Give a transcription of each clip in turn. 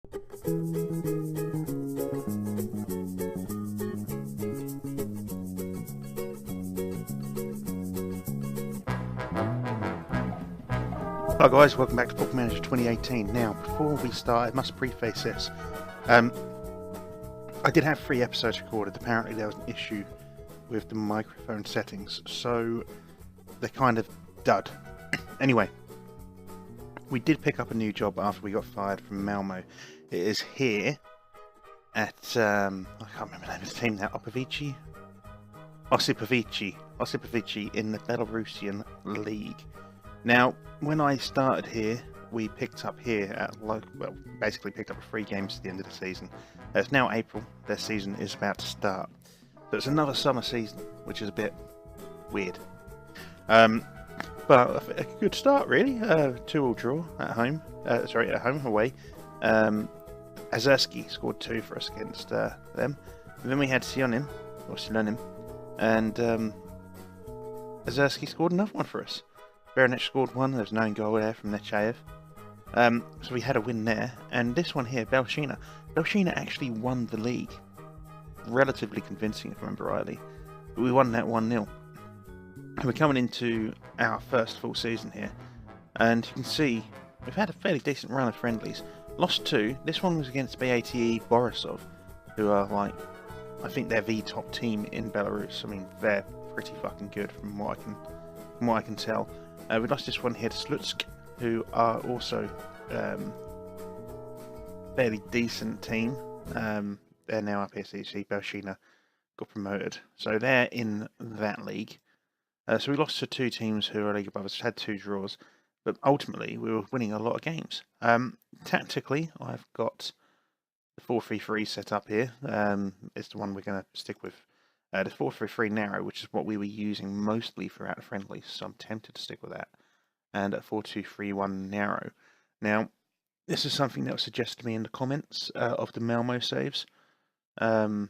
Hello guys, welcome back to Football Manager 2018. Now, before we start, I must preface this. I did have 3 episodes recorded. Apparently there was an issue with the microphone settings, so they're kind of dud. Anyway, we did pick up a new job after we got fired from Malmo. It is here at, I can't remember the name of the team now, Osipovichi in the Belarusian League. Now, when I started here, we picked up here at basically picked up 3 games at the end of the season. It's now April, their season is about to start. So it's another summer season, which is a bit weird. But a good start really, 2-2 draw at home, away. Azerski scored 2 for us against them. And then we had Silonim, and Azerski scored another one for us. Belarus scored 1, there's no goal there from Nechayev. So we had a win there, and this one here, Belshina actually won the league. Relatively convincing, if I remember rightly. But we won that 1-0. And we're coming into our first full season here, and you can see we've had a fairly decent run of friendlies. Lost 2, this one was against BATE Borisov, who are like, I think they're the top team in Belarus. I mean, they're pretty fucking good from what I can tell. We lost this one here to Slutsk, who are also fairly decent team. They're now up here, so you see Belshina got promoted. So they're in that league. So we lost to 2 teams who are league above us, had 2 draws, but ultimately we were winning a lot of games. Tactically, I've got the 4-3-3 set up here. It's the one we're going to stick with. The 4-3-3 narrow, which is what we were using mostly throughout the friendlies, so I'm tempted to stick with that. And a 4-2-3-1 narrow. Now, this is something that was suggested to me in the comments of the Malmo saves. We'll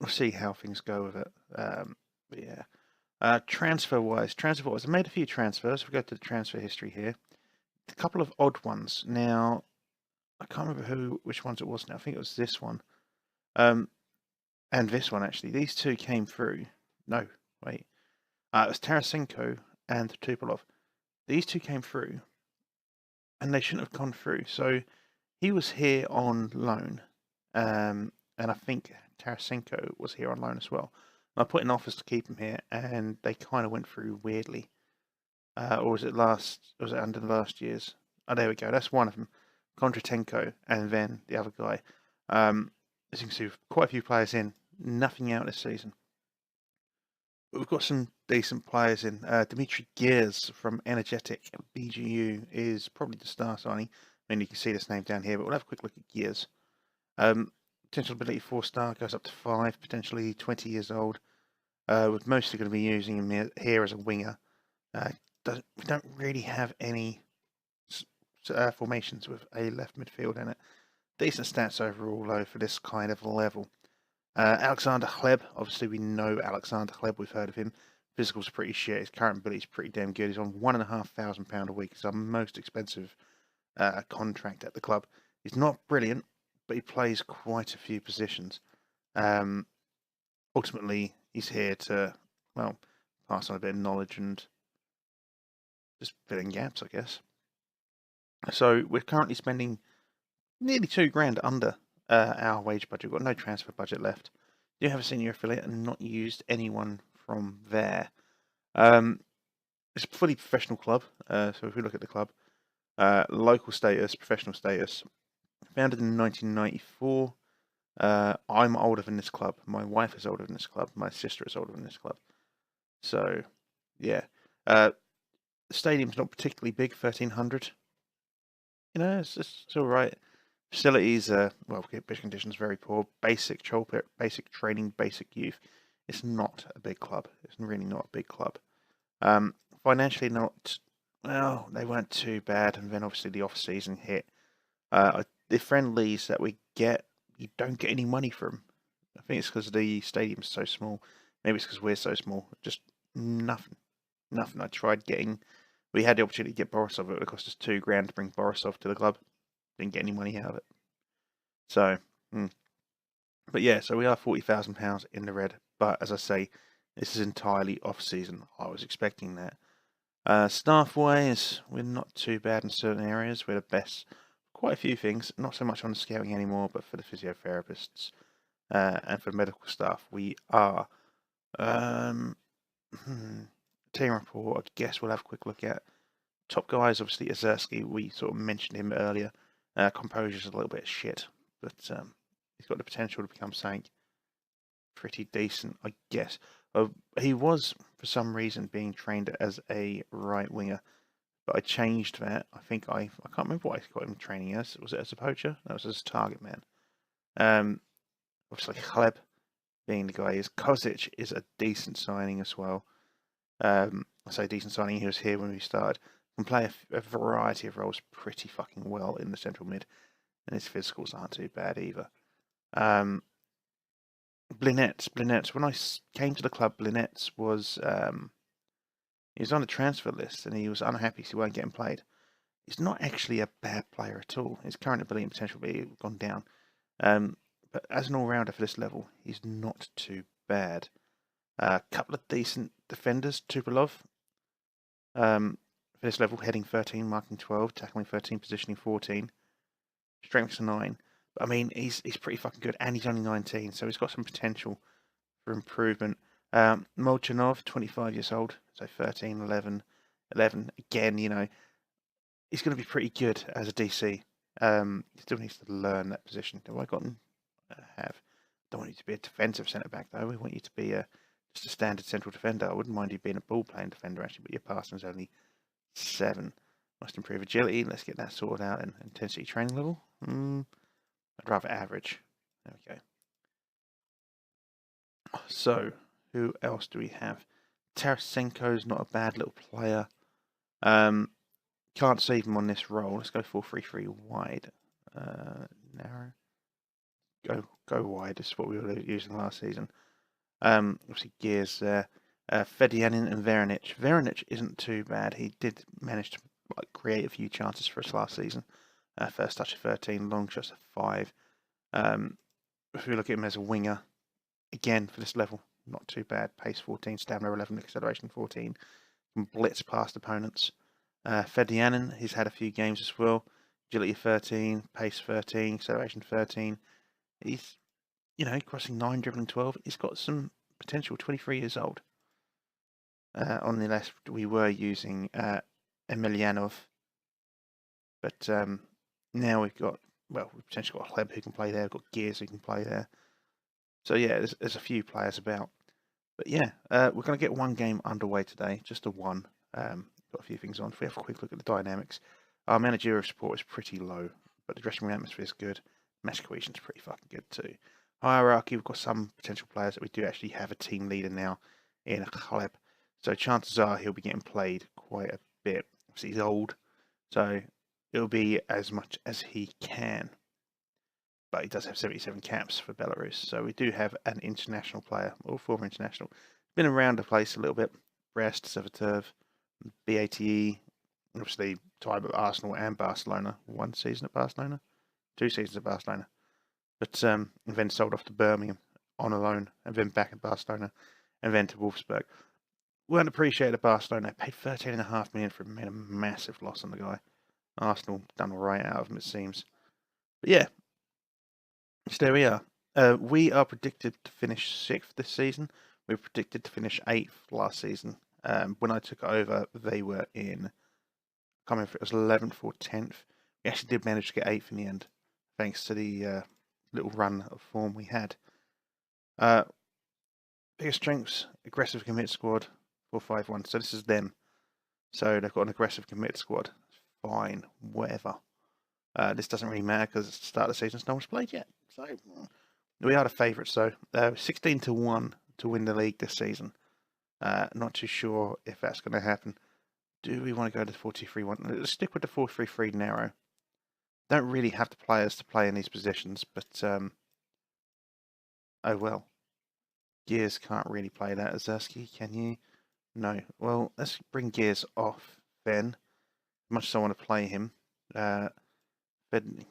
see how things go with it. But yeah. Transfer-wise, I made a few transfers. We go to the transfer history here. A couple of odd ones. Now, I can't remember which ones it was now. I think it was this one. And this one, actually. These 2 came through. No, wait. It was Tarasenko and Tupolov. These 2 came through, and they shouldn't have gone through. So he was here on loan, and I think Tarasenko was here on loan as well. And I put in offers to keep him here, and they kind of went through weirdly. Or was it under the last year's? Oh, there we go. That's one of them. Kondratenko, and then the other guy. As you can see, quite a few players in. Nothing out this season. But we've got some decent players in. Dmitry Gears from Energetic BGU is probably the star signing. I mean, you can see this name down here, but we'll have a quick look at Gears. Potential ability 4-star, goes up to 5, potentially 20 years old. We're mostly going to be using him here as a winger. We don't really have any formations with a left midfield in it. Decent stats overall, though, for this kind of level. Alexander Hleb, obviously we know Alexander Hleb, we've heard of him. Physical's pretty shit, his current ability's pretty damn good. He's on £1,500 a week. It's our most expensive contract at the club. He's not brilliant, but he plays quite a few positions. Ultimately, he's here to, well, pass on a bit of knowledge and just fill in gaps, I guess. So we're currently spending nearly £2,000 under our wage budget. We've got no transfer budget left. Do have a senior affiliate and not used anyone from there. It's a fully professional club. So if we look at the club, local status, professional status, founded in 1994. I'm older than this club. My wife is older than this club. My sister is older than this club. So, yeah. The stadium's not particularly big, 1,300. You know, it's all right. Facilities, well, pitch conditions very poor. Basic childcare, basic training, basic youth. It's not a big club. It's really not a big club. Financially, not, well, they weren't too bad. And then obviously the off-season hit. The friendlies that we get, you don't get any money from. I think it's because the stadium's so small. Maybe it's because we're so small. Just nothing. I tried getting. We had the opportunity to get Borisov. It would have cost us £2,000 to bring Borisov to the club. Didn't get any money out of it. So, but yeah, so we are £40,000 in the red. But as I say, this is entirely off season. I was expecting that. Staff wise, we're not too bad in certain areas. We're the best. Quite a few things. Not so much on the scouting anymore, but for the physiotherapists and for medical staff, we are. Team report, I guess we'll have a quick look at. Top guys, obviously, Osipovichi, we sort of mentioned him earlier. Composure's a little bit shit, but he's got the potential to become something pretty decent, I guess. He was, for some reason, being trained as a right winger, but I changed that. I think I can't remember what I got him training as. Was it as a poacher? That was as a target man. Obviously, Hleb being the guy is. Kozic is a decent signing as well. I say decent signing. He was here when we started. Can play a variety of roles pretty fucking well in the central mid, and his physicals aren't too bad either. Blinets. When I came to the club, Blinets was he was on the transfer list, and he was unhappy so he weren't getting played. He's not actually a bad player at all. His current ability and potential will be gone down. But as an all-rounder for this level, he's not too bad. A couple of decent defenders, Tupolov. For this level, heading 13, marking 12, tackling 13, positioning 14, strength's 9. But I mean, he's pretty fucking good, and he's only 19, so he's got some potential for improvement. Molchanov, 25 years old, so 13, 11. Again, you know, he's going to be pretty good as a DC. He still needs to learn that position. Have I gotten? Have. Don't want you to be a defensive centre back though. We want you to be just a standard central defender. I wouldn't mind you being a ball playing defender actually, but your passing's only 7. Must improve agility. Let's get that sorted out. And intensity training level. I'd rather average. There we go. So who else do we have? Tarasenko's not a bad little player. Can't save him on this roll. Let's go 4-3-3 wide. Narrow. Go wide is what we were using last season. Obviously gears there. Fedianin and Veronic. Veronic isn't too bad. He did manage to create a few chances for us last season. First touch of 13, long shots of 5. If we look at him as a winger, again for this level, not too bad. Pace 14, stamina 11, acceleration 14. Can blitz past opponents. Fedianin, he's had a few games as well. Agility 13, pace 13, acceleration 13. He's, you know, crossing 9, dribbling 12. He's got some potential. 23 years old. On the left, we were using Emelianov, but now we've got, well, we've potentially got Hleb who can play there. We've got Gears who can play there. So yeah, there's a few players about. But yeah, we're going to get one game underway today, just a one. Got a few things on. If we have a quick look at the dynamics, our managerial support is pretty low, but the dressing room atmosphere is good. Match cohesion is pretty fucking good too. Hierarchy, we've got some potential players that we do actually have a team leader now in Hleb. So chances are he'll be getting played quite a bit. Obviously he's old, so it'll be as much as he can. But he does have 77 caps for Belarus, so we do have an international player, or former international. Been around the place a little bit. Brest, Severtov, BATE, obviously time at Arsenal and Barcelona. 1 season at Barcelona, 2 seasons at Barcelona. But then sold off to Birmingham on a loan, and then back at Barcelona, and then to Wolfsburg. Weren't appreciated at Barcelona. Paid $13.5 million for him, made a massive loss on the guy. Arsenal done all right out of him, it seems. But yeah, so there we are. We are predicted to finish 6th this season. We were predicted to finish 8th last season. When I took over, they were in, I can't remember if it was 11th or 10th. We actually did manage to get 8th in the end, thanks to the little run of form we had. Biggest strengths, aggressive commit squad, 4-5-1. So this is them. So they've got an aggressive commit squad. Fine, whatever. This doesn't really matter because it's the start of the season, no one's played yet. So we are the favourites. So 16-1 to win the league this season. Not too sure if that's going to happen. Do we want to go to 4-2-3-1? Let's stick with the 4-3-3 narrow. Don't really have the players to play in these positions, but oh well. Gears can't really play that. Osipovichi, can you? No. Well, let's bring Gears off then. Much as I want to play him.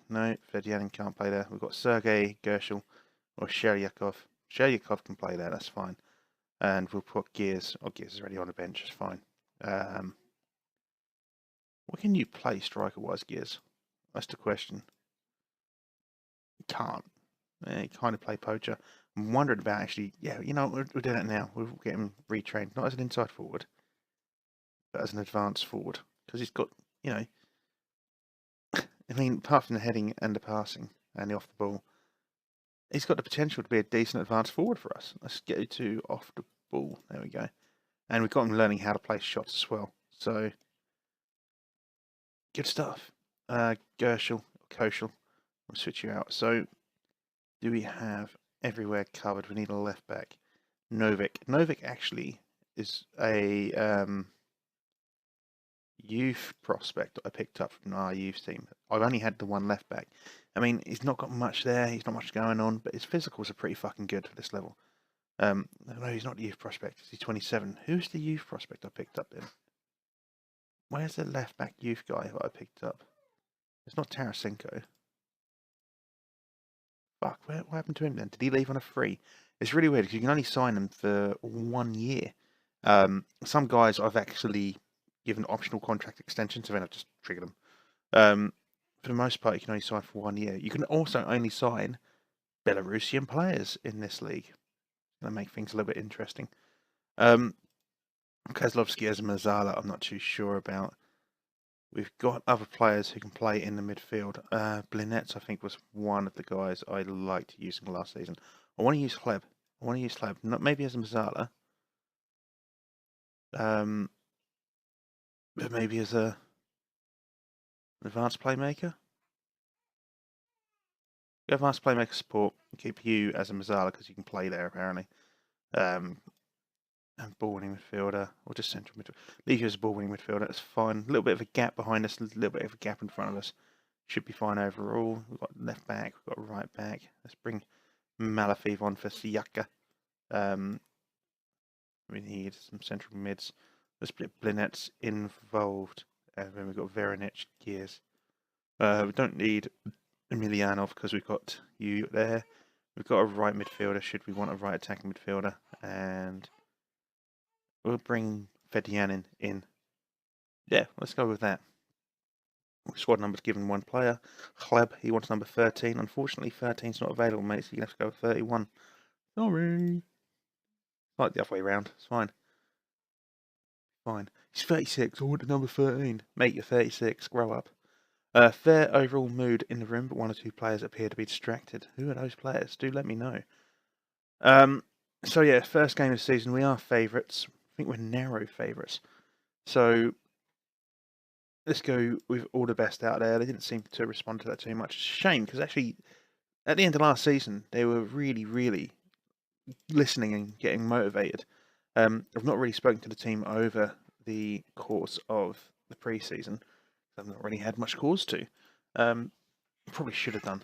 No, Fedyanin can't play there. We've got Sergei, Gershel, or Sheryakov. Sheryakov can play there, that's fine. And we'll put Gears. Oh, Gears is already on the bench, it's fine. What can you play striker-wise, Gears? That's the question. You can't. You kind of play poacher. I'm wondering about actually, yeah, you know, we're doing it now. We'll get him retrained, not as an inside forward, but as an advanced forward. Because he's got, you know, I mean, apart from the heading and the passing and the off the ball, he's got the potential to be a decent advanced forward for us. Let's go to off the ball. There we go. And we've got him learning how to place shots as well. So, good stuff. Gershel, Koshel, we'll switch you out. So, do we have everywhere covered? We need a left back. Novik. Novik actually is a youth prospect that I picked up from our youth team. I've only had the one left back. I mean, he's not got much there. He's not much going on, but his physicals are pretty fucking good for this level. No, he's not the youth prospect. He's 27. Who's the youth prospect I picked up then? Where's the left back youth guy that I picked up? It's not Tarasenko. Fuck, what happened to him then? Did he leave on a free? It's really weird because you can only sign them for 1 year. Some guys I've actually given optional contract extensions, so then I've just triggered them. For the most part, you can only sign for 1 year. You can also only sign Belarusian players in this league. That make things a little bit interesting. Kozlovsky as a Mazzala, I'm not too sure about. We've got other players who can play in the midfield. Blinets, I think, was one of the guys I liked using last season. I want to use Hleb. Not maybe as a Mazzala. But maybe as an advanced playmaker. Advanced playmaker support. Keep you as a Mazzala because you can play there apparently. And ball-winning midfielder, or just central midfielder. Leave you as a ball-winning midfielder, that's fine. A little bit of a gap behind us, a little bit of a gap in front of us. Should be fine overall. We've got left back, we've got right back. Let's bring Malafeev on for Siyaka. We need some central mids. Let's put Blinets involved. And then we've got Veronich, Gears. We don't need Emilianov because we've got you there. We've got a right midfielder, should we want a right attacking midfielder. And we'll bring Fedyanin in. Yeah, let's go with that. Squad number's given one player. Hleb, he wants number 13. Unfortunately, 13's not available, mate, so you're going to have to go with 31. Sorry. Like the other way around. It's fine. Fine. He's 36. I want the number 13. Mate, you're 36. Grow up. Fair overall mood in the room, but one or two players appear to be distracted. Who are those players? Do let me know. So yeah, first game of the season, we are favourites. I think we're narrow favourites. So let's go with all the best out there. They didn't seem to respond to that too much. It's a shame because actually, at the end of last season, they were really, really listening and getting motivated. I've not really spoken to the team over the course of the pre-season. I've not really had much cause to. Probably should have done.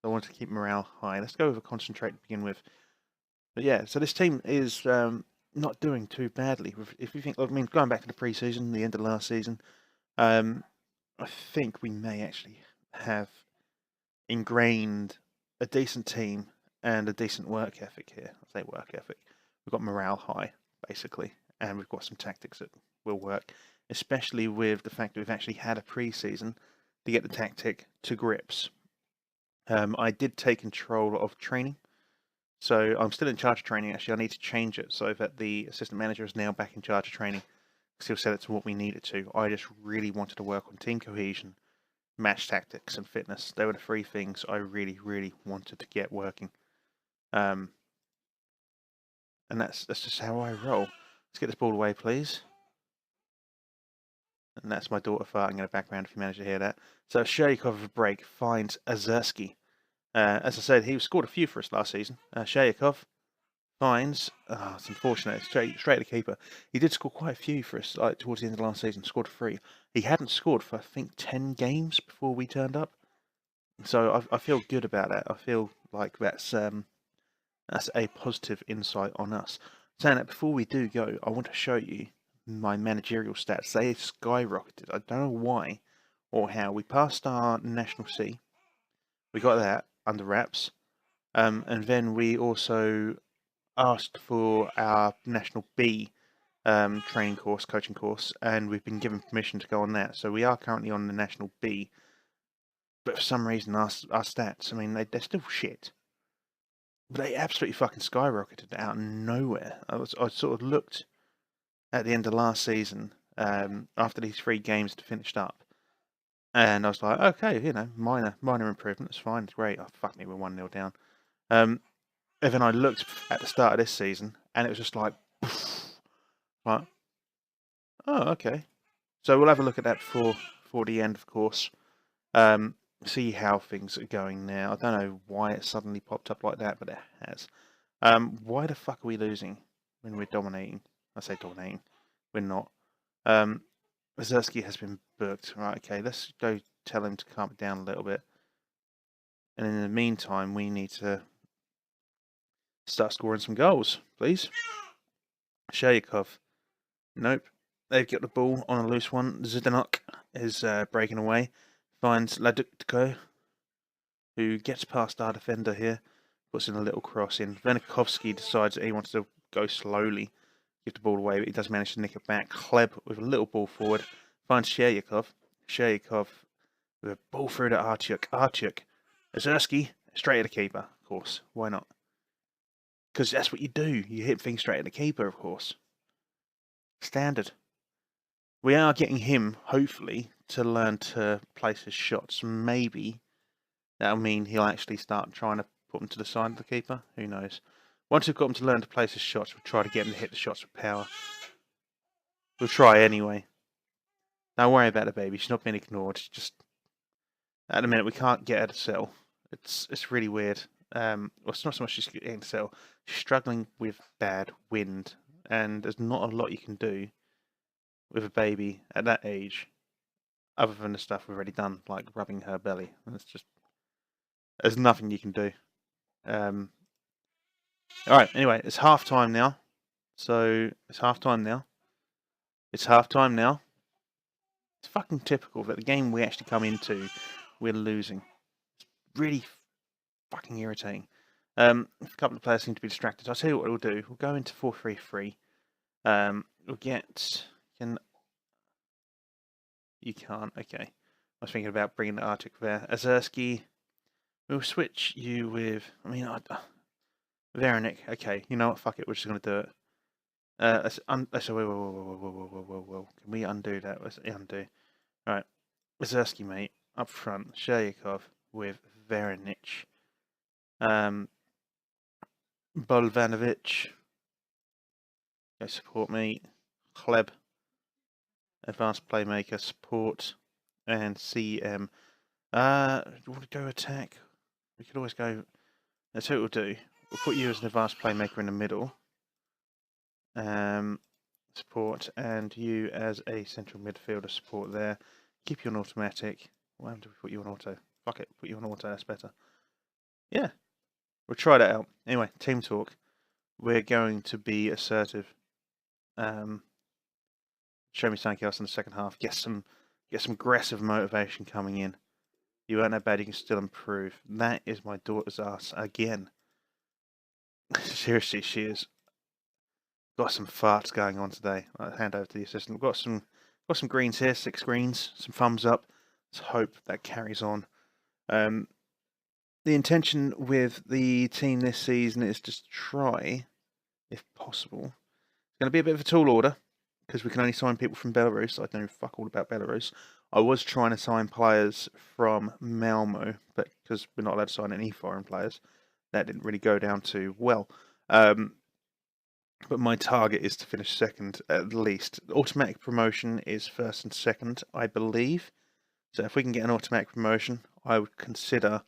I wanted to keep morale high. Let's go with a concentrate to begin with. But yeah, so this team is not doing too badly. If you think, I mean, going back to the pre-season, the end of last season, I think we may actually have ingrained a decent team and a decent work ethic here. I say work ethic. We've got morale high, basically, and we've got some tactics that will work, especially with the fact that we've actually had a pre-season to get the tactic to grips. I did take control of training. So I'm still in charge of training, actually. I need to change it so that the assistant manager is now back in charge of training. Because he'll set it to what we need it to. I just really wanted to work on team cohesion, match tactics, and fitness. They were the three things I really, really wanted to get working. And that's just how I roll. Let's get this ball away, please. And that's my daughter farting in the background, if you manage to hear that. So Shaykhov of a break finds Azersky. As I said, he scored a few for us last season. Shaykhov finds, it's unfortunate, straight to the keeper. He did score quite a few for us towards the end of last season, scored 3. He hadn't scored for, I think, 10 games before we turned up. So I feel good about that. I feel like that's a positive insight on us. Saying that, before we do go, I want to show you my managerial stats. They have skyrocketed. I don't know why or how. We passed our National C. We got that under wraps. And then we also asked for our National B training course, coaching course, and we've been given permission to go on that. So we are currently on the National B. But for some reason, our stats, I mean, they're still shit. But they absolutely fucking skyrocketed out of nowhere. I sort of looked at the end of last season, after these 3 games had finished up, and I was like, okay, you know, minor improvement, it's fine, it's great. Oh, fuck me, we're 1-0 down. And then I looked at the start of this season, and it was just like, like, oh, okay. So we'll have a look at that before the end, of course. See how things are going now. I don't know why it suddenly popped up like that, but it has. Why the fuck are we losing when we're dominating? I say dominating. We're not. Mazersky has been booked. Right, okay, let's go tell him to calm it down a little bit. And in the meantime, we need to start scoring some goals, please. Shayakov. Nope. They've got the ball on a loose one. Zdanok is breaking away. Finds Ladutko, who gets past our defender here. Puts in a little cross in. Venikovsky decides that he wants to go slowly, give the ball away, but he does manage to nick it back. Kleb with a little ball forward. Finds Shayakov. Shayakov with a ball through to Artyuk. Artyuk. Azursky, straight at the keeper, of course. Why not? Because that's what you do. You hit things straight at the keeper, of course. Standard. We are getting him, hopefully, to learn to place his shots. Maybe that'll mean he'll actually start trying to put them to the side of the keeper. Who knows? Once we've got him to learn to place his shots, we'll try to get him to hit the shots with power. We'll try anyway. Don't worry about the baby. She's not being ignored. She's just, at the minute, we can't get her to settle. It's really weird. Well, it's not so much she's getting to settle. She's struggling with bad wind, and there's not a lot you can do with a baby at that age, other than the stuff we've already done, like rubbing her belly. And it's just, there's nothing you can do. Alright, anyway, it's half time now. So, it's half time now. It's fucking typical that the game we actually come into, we're losing. It's really fucking irritating. A couple of players seem to be distracted. I'll tell you what we'll do. We'll go into 4-3-3. We'll get... You can't. Okay. I was thinking about bringing the Arctic there. Azursky. We'll switch you with... I mean, Veranik. Okay. You know what? Fuck it. We're just going to do it. Whoa. Can we undo that? Let's undo. Right. Azursky, mate. Up front. Shayakov with Veranik. Bolvanovic. Go support me. Kleb. Advanced playmaker, support, and CM. You want to go attack? We could always go. That's what we'll do. We'll put you as an advanced playmaker in the middle. Support, and you as a central midfielder support there. Keep you on automatic. Why haven't we put you on auto? Fuck it, put you on auto, that's better. Yeah, we'll try that out. Anyway, team talk. We're going to be assertive. Show me something else in the second half. Get some aggressive motivation coming in. You weren't that bad, you can still improve. That is my daughter's ass again. Seriously, she is got some farts going on today. I'll hand over to the assistant. We've got some greens here, 6 greens, some thumbs up. Let's hope that carries on. The intention with the team this season is to try, if possible. It's going to be a bit of a tall order, because we can only sign people from Belarus. I don't know fuck all about Belarus. I was trying to sign players from Malmo, but because we're not allowed to sign any foreign players, that didn't really go down too well. But my target is to finish second at least. Automatic promotion is first and second, I believe. So if we can get an automatic promotion, I would consider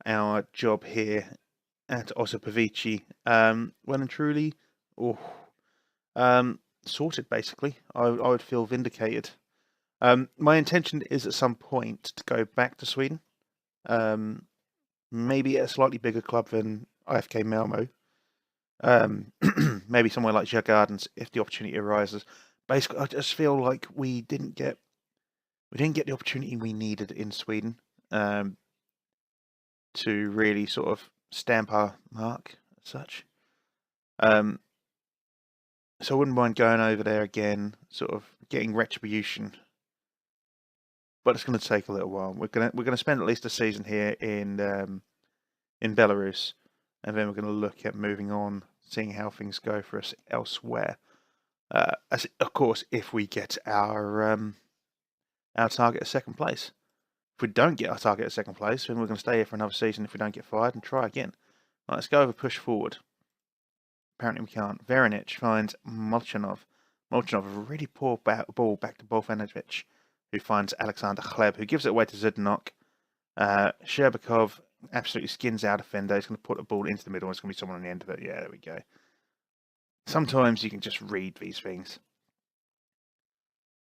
our job here at Osipovichi well and truly sorted, basically. I would feel vindicated. My intention is at some point to go back to Sweden. Maybe at a slightly bigger club than IFK Malmo. Maybe somewhere like Gardens if the opportunity arises. Basically, I just feel like we didn't get we didn't get the opportunity we needed in Sweden to really sort of stamp our mark as such. So I wouldn't mind going over there again, sort of getting retribution. But it's going to take a little while. We're gonna spend at least a season here in Belarus, and then we're going to look at moving on, seeing how things go for us elsewhere. As of course, if we get our target of second place. If we don't get our target of second place, then we're going to stay here for another season. If we don't get fired, and try again. Right, let's go over push forward. Apparently we can't. Verinic finds Molchanov. Molchanov, a really poor ball back to Bovanovic, who finds Alexander Chleb, who gives it away to Zidnok. Sherbakov absolutely skins our defender. He's going to put the ball into the middle. It's going to be someone on the end of it. Yeah, there we go. Sometimes you can just read these things.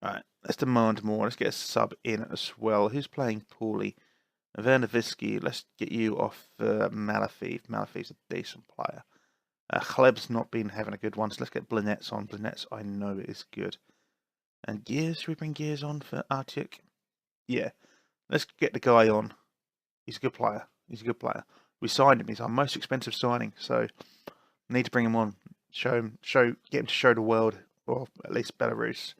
Right, let's demand more. Let's get a sub in as well. Who's playing poorly? Vernovisky, let's get you off Malafiev. Malafiev's a decent player. Chleb's not been having a good one, so let's get Blinets on. Blinets, I know is good. And Gears, should we bring Gears on for Artyuk? Yeah, let's get the guy on. He's a good player. He's a good player. We signed him. He's our most expensive signing, so we need to bring him on. Get him to show the world, or at least Belarus,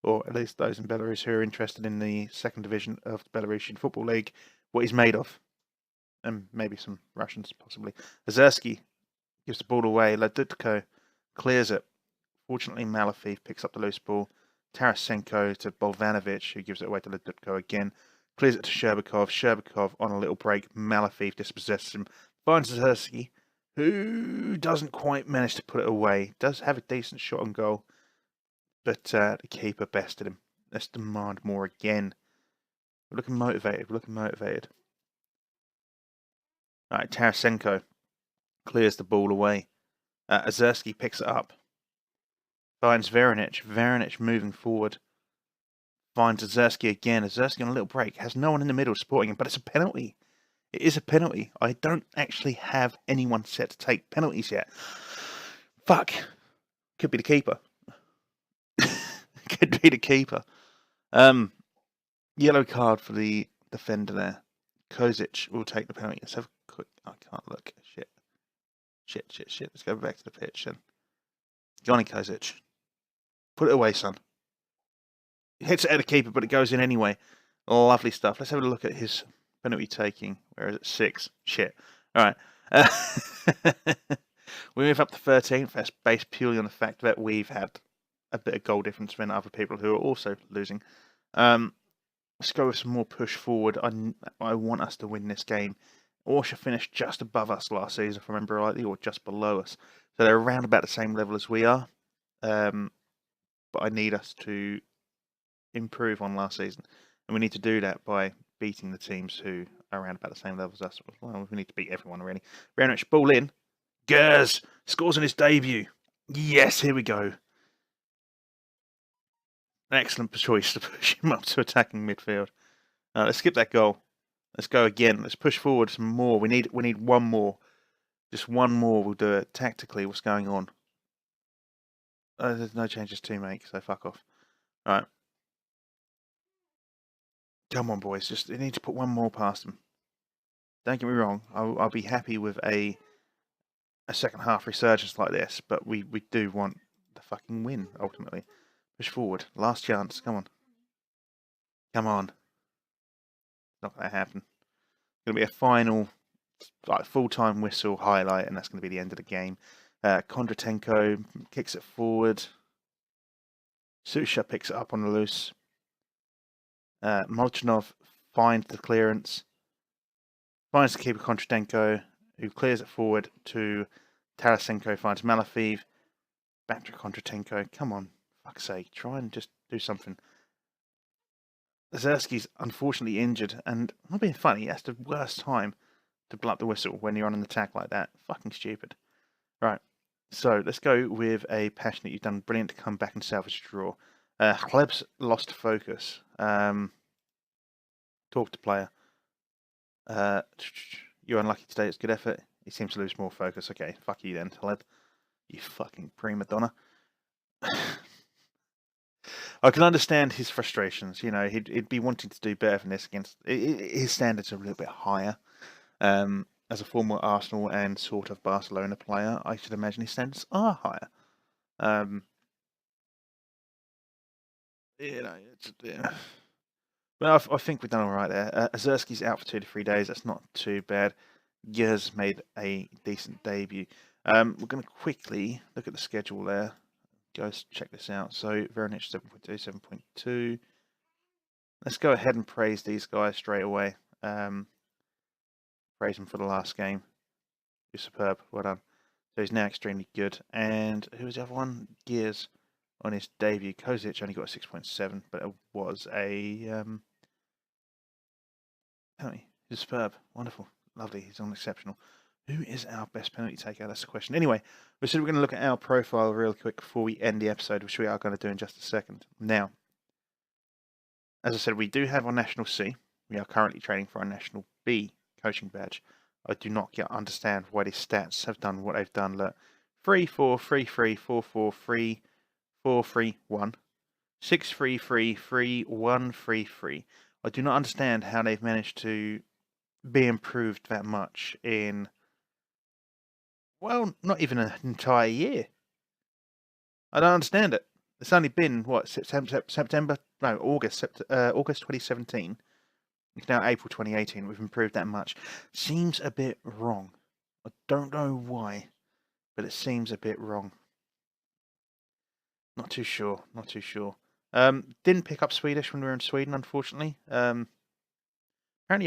or at least those in Belarus who are interested in the second division of the Belarusian Football League, what he's made of. And maybe some Russians, possibly. Azersky gives the ball away. Ladutko clears it. Fortunately, Malafiev picks up the loose ball. Tarasenko to Bolvanovic, who gives it away to Ladutko again. Clears it to Sherbakov. Sherbakov on a little break. Malafiev dispossesses him. Finds Azersky, who doesn't quite manage to put it away. Does have a decent shot on goal, but the keeper bested him. Let's demand more again. We're looking motivated. We're looking motivated. All right, Tarasenko clears the ball away. Azersky picks it up. Finds Verinic. Verinic moving forward. Finds Azersky again. Azersky on a little break. Has no one in the middle supporting him, but it's a penalty. It is a penalty. I don't actually have anyone set to take penalties yet. Fuck. Could be the keeper. Could be the keeper. Yellow card for the defender there. Kozic will take the penalty. Let's have a quick... I can't look. Shit. Let's go back to the pitch then. Johnny Kozic. Put it away, son. He hits it at the keeper, but it goes in anyway. Lovely stuff. Let's have a look at his penalty taking. Where is it? 6. Shit. All right. We move up to 13th. That's based purely on the fact that we've had a bit of goal difference than other people who are also losing. Let's go with some more push forward. I want us to win this game. Orsha finished just above us last season, if I remember rightly, or just below us. So they're around about the same level as we are. But I need us to improve on last season. And we need to do that by beating the teams who are around about the same level as us. Well, we need to beat everyone, really. Veronic, ball in. Gers scores on his debut. Yes, here we go. Excellent choice to push him up to attacking midfield. Let's skip that goal. Let's go again. Let's push forward some more. We need one more. Just one more will do it. Tactically, what's going on? There's no changes to make, so fuck off. All right. Come on, boys. Just you need to put one more past them. Don't get me wrong. I'll be happy with a second half resurgence like this, but we do want the fucking win ultimately. Push forward. Last chance. Come on. Come on. Not going to happen. It's going to be a final, like full-time whistle highlight, and that's going to be the end of the game. Kondratenko kicks it forward. Susha picks it up on the loose. Molchanov finds the clearance. Finds the keeper Kondratenko, who clears it forward to Tarasenko. Finds Malafiev. Back to Kondratenko. Come on. Fuck's sake. Try and just do something. Zersky's unfortunately injured, and not being funny, that's the worst time to blow up the whistle when you're on an attack like that. Fucking stupid. Right, so let's go with a passionate. You've done brilliant to come back and salvage a draw. Chleb's lost focus. Talk to player. You're unlucky today, it's good effort. He seems to lose more focus. Okay, fuck you then, Chleb. You fucking prima donna. I can understand his frustrations. You know, he'd be wanting to do better than this against his standards are a little bit higher. As a former Arsenal and sort of Barcelona player, I should imagine his standards are higher. You know, but I think we've done all right there. Ozerski's out for 2 to 3 days. That's not too bad. Gers made a decent debut. We're going to quickly look at the schedule there. Guys, check this out. So, Veronic 7.2, 7.2. Let's go ahead and praise these guys straight away. Praise him for the last game. You're superb. Well done. So he's now extremely good. And who was the other one? Gears on his debut. Kozic only got a 6.7, but it was a penalty. He's superb. Wonderful. Lovely. He's unexceptional. Who is our best penalty taker? That's the question. Anyway, we said we're going to look at our profile real quick before we end the episode, which we are going to do in just a second. Now, as I said, we do have our National C. We are currently training for our National B coaching badge. I do not understand why these stats have done what they've done. Look, 3, 4, 3, 3, 4, 4, 3, 4, 3, 1, 6, 3, 3, 3, 1, 3, 3. I do not understand how they've managed to be improved that much in, well, not even an entire year. I don't understand it. It's only been, what, September? No, August 2017. It's now April 2018. We've improved that much. Seems a bit wrong. I don't know why, but it seems a bit wrong. Not too sure. Not too sure. Didn't pick up Swedish when we were in Sweden, unfortunately. Apparently,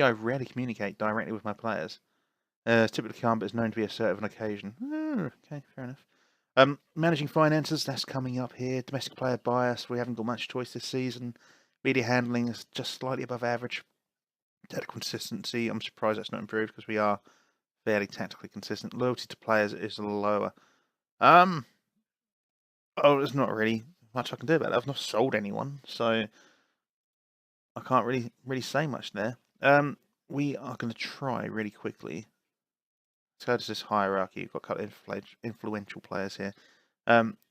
I rarely communicate directly with my players. Typically calm, but is known to be assertive on occasion. Okay, fair enough. Managing finances, that's coming up here. Domestic player bias, we haven't got much choice this season. Media handling is just slightly above average. Tactical consistency, I'm surprised that's not improved because we are fairly tactically consistent. Loyalty to players is lower. There's not really much I can do about that. I've not sold anyone, so I can't really say much there. We are going to try really quickly. So how does this hierarchy? We've got a couple of influential players here.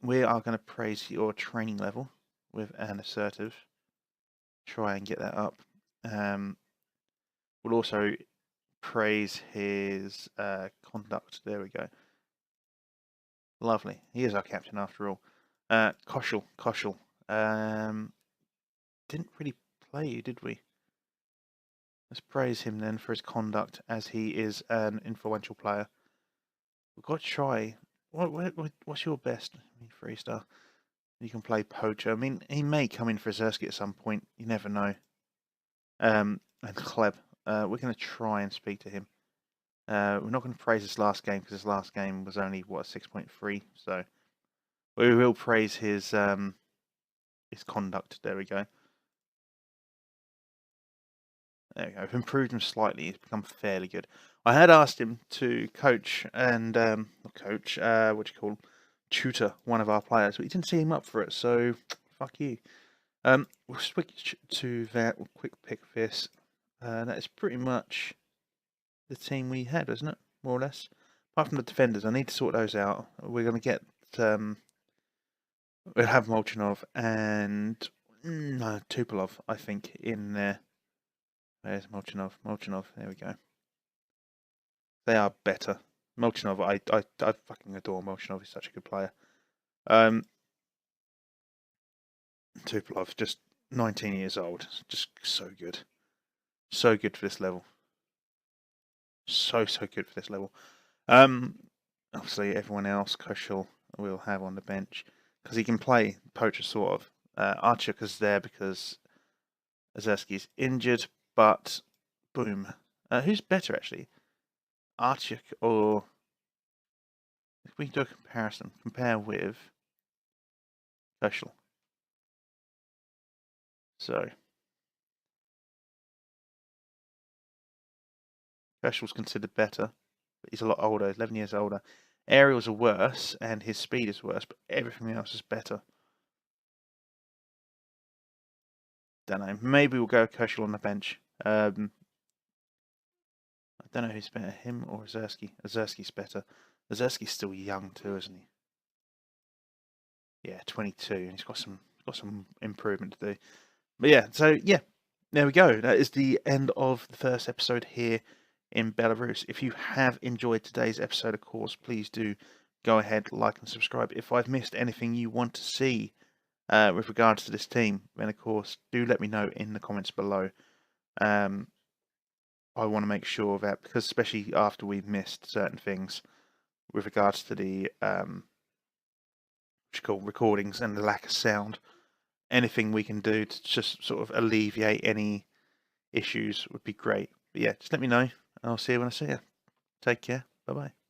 We are going to praise your training level with an assertive. Try and get that up. We'll also praise his conduct. There we go. Lovely. He is our captain after all. Koshel. Didn't really play you, did we? Let's praise him then for his conduct, as he is an influential player. We've got to try. What's your best? 3-star. You can play poacher. I mean, he may come in for Zersky at some point. You never know. And Kleb. We're going to try and speak to him. We're not going to praise his last game because his last game was only, what, 6.3. So we will praise his conduct. There we go. There we go. We've improved him slightly. He's become fairly good. I had asked him to coach and tutor one of our players, but he didn't see him up for it. So fuck you. We'll switch to that. We'll quick pick this. That is pretty much the team we had, isn't it? More or less. Apart from the defenders, I need to sort those out. We're going to get. We'll have Molchanov and Tupolov, I think, in there. There's Molchanov. There we go. They are better. Molchanov, I fucking adore Molchanov. He's such a good player. Tupolov, just 19 years old. Just so good. So good for this level. So good for this level. Obviously, everyone else, Koshel, we'll have on the bench. Because he can play poacher, sort of. Archuk is there because Ozerski's injured. But, boom. Who's better, actually? Archuk or... If we do a comparison, compare with Koshel. So, Koshel's considered better, but he's a lot older, 11 years older. Aerials are worse, and his speed is worse, but everything else is better. Don't know. Maybe we'll go Koshel on the bench. I don't know who's better, him or Ozerski. Ozerski's better. Ozerski's still young too, isn't he? Yeah, 22, and he's got some got some improvement to do. But yeah, so yeah, there we go. That is the end of the first episode here in Belarus. If you have enjoyed today's episode, of course, please do go ahead, like and subscribe. If I've missed anything you want to see with regards to this team, then of course do let me know in the comments below. I want to make sure that, because especially after we've missed certain things with regards to the recordings and the lack of sound, anything we can do to just sort of alleviate any issues would be great. But yeah, just let me know, and I'll see you when I see you. Take care. Bye bye.